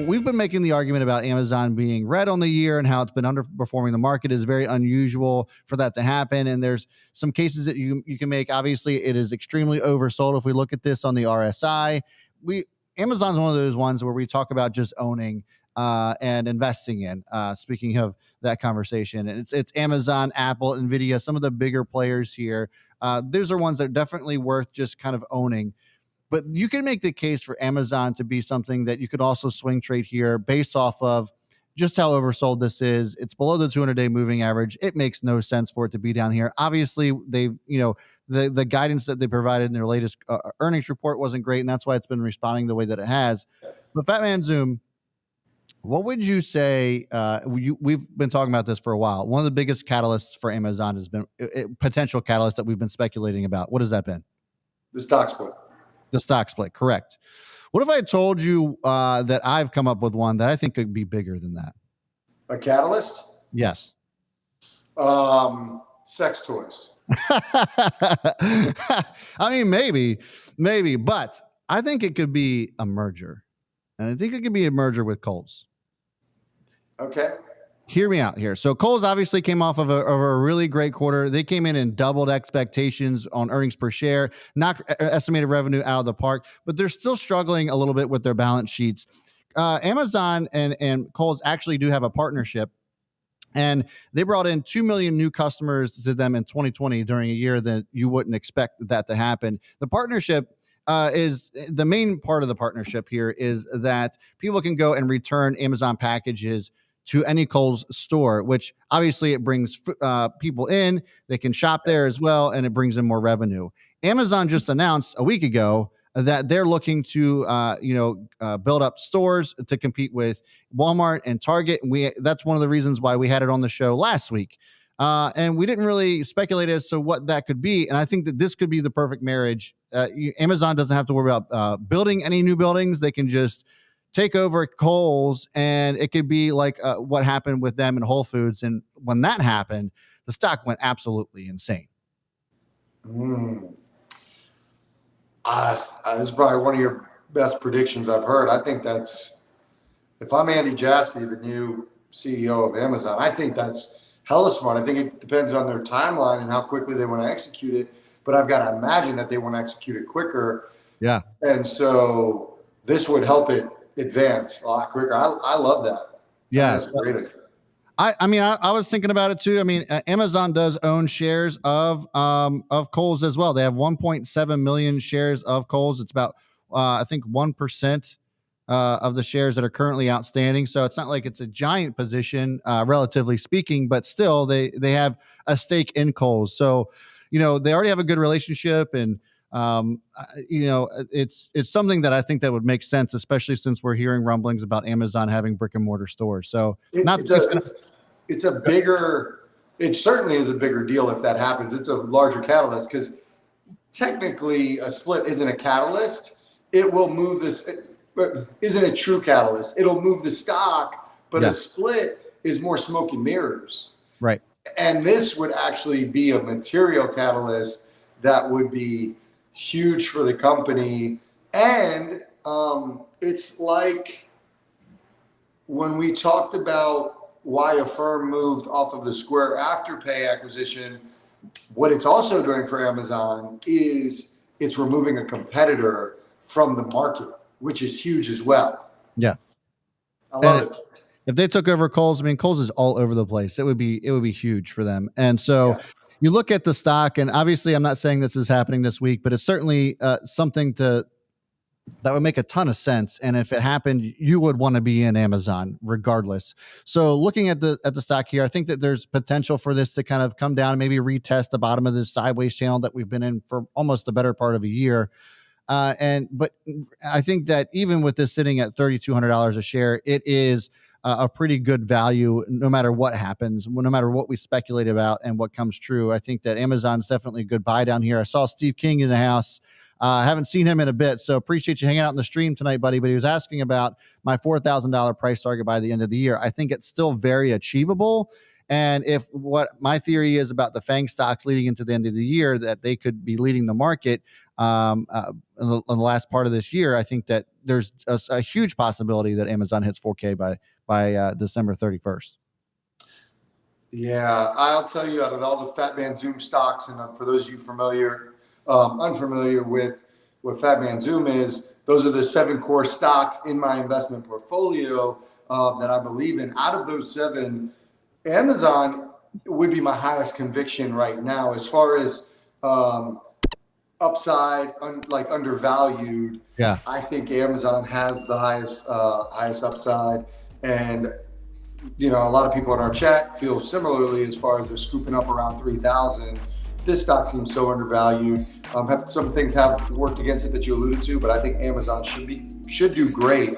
we've been making the argument about Amazon being red on the year and how it's been underperforming the market is very unusual for that to happen. And there's some cases that you can make. Obviously, it is extremely oversold. If we look at this on the RSI, Amazon's one of those ones where we talk about just owning and investing in. Speaking of that conversation, and it's Amazon, Apple, Nvidia, some of the bigger players here. Those are ones that are definitely worth just kind of owning. But you can make the case for Amazon to be something that you could also swing trade here based off of just how oversold this is. It's below the 200-day moving average. It makes no sense for it to be down here. Obviously, they've, the guidance that they provided in their latest earnings report wasn't great, and that's why it's been responding the way that it has. But Fat Man Zoom, what would you say? We've been talking about this for a while. One of the biggest catalysts for Amazon has been potential catalyst that we've been speculating about. What has that been? The stock split. The stock split, correct. What if I told you that I've come up with one that I think could be bigger than that? A catalyst? Yes. Sex toys. I mean, maybe, but I think it could be a merger. And I think it could be a merger with Kohl's. Okay. Hear me out here. So Kohl's obviously came off of a really great quarter. They came in and doubled expectations on earnings per share, knocked estimated revenue out of the park, but they're still struggling a little bit with their balance sheets. Amazon and Kohl's actually do have a partnership, and they brought in 2 million new customers to them in 2020 during a year that you wouldn't expect that to happen. The partnership is the main part of the partnership here is that people can go and return Amazon packages to any Kohl's store, which obviously it brings people in. They can shop there as well, and it brings in more revenue. Amazon just announced a week ago that they're looking to, build up stores to compete with Walmart and Target. And that's one of the reasons why we had it on the show last week. And we didn't really speculate as to what that could be. And I think that this could be the perfect marriage. Amazon doesn't have to worry about building any new buildings. They can just take over Kohl's, and it could be like what happened with them and Whole Foods. And when that happened, the stock went absolutely insane. This is probably one of your best predictions I've heard. I think if I'm Andy Jassy, the new CEO of Amazon, I think that's hella smart. I think it depends on their timeline and how quickly they want to execute it. But I've got to imagine that they want to execute it quicker. Yeah. And so this would help it advance a lot quicker. I love that. Yes. I was thinking about it too. I mean, Amazon does own shares of Kohl's as well. They have 1.7 million shares of Kohl's. It's about, I think 1% of the shares that are currently outstanding. So it's not like it's a giant position, relatively speaking, but still they have a stake in Kohl's. So, they already have a good relationship, and it's something that I think that would make sense, especially since we're hearing rumblings about Amazon having brick and mortar stores. So it certainly is a bigger deal if that happens. It's a larger catalyst because technically a split isn't a catalyst. It will move this, isn't a true catalyst. It'll move the stock, but a split is more smoke and mirrors. Right. And this would actually be a material catalyst that would be huge for the company. And it's like when we talked about why a firm moved off of the Square Afterpay acquisition, what it's also doing for Amazon is it's removing a competitor from the market, which is huge as well. Yeah. I love it. If they took over Kohl's, I mean, Kohl's is all over the place. It would be huge for them. And so you look at the stock, and obviously I'm not saying this is happening this week, but it's certainly something that would make a ton of sense. And if it happened, you would want to be in Amazon regardless. So looking at the stock here, I think that there's potential for this to kind of come down and maybe retest the bottom of this sideways channel that we've been in for almost the better part of a year. But I think that even with this sitting at $3,200 a share, it is a pretty good value no matter what happens, no matter what we speculate about and what comes true. I think that Amazon's definitely a good buy down here. I saw Steve King in the house. I haven't seen him in a bit, so appreciate you hanging out in the stream tonight, buddy. But he was asking about my $4,000 price target by the end of the year. I think it's still very achievable. And if what my theory is about the FANG stocks leading into the end of the year, that they could be leading the market, in the last part of this year, I think that there's a huge possibility that Amazon hits 4K by December 31st. Yeah, I'll tell you, out of all the Fat Man Zoom stocks, and for those of you unfamiliar with what Fat Man Zoom is, those are the 7 core stocks in my investment portfolio that I believe in. Out of those 7, Amazon would be my highest conviction right now as far as upside, like undervalued. Yeah. I think Amazon has the highest upside, and a lot of people in our chat feel similarly as far as they're scooping up around 3,000. This stock seems so undervalued. Some things have worked against it that you alluded to, but I think Amazon should do great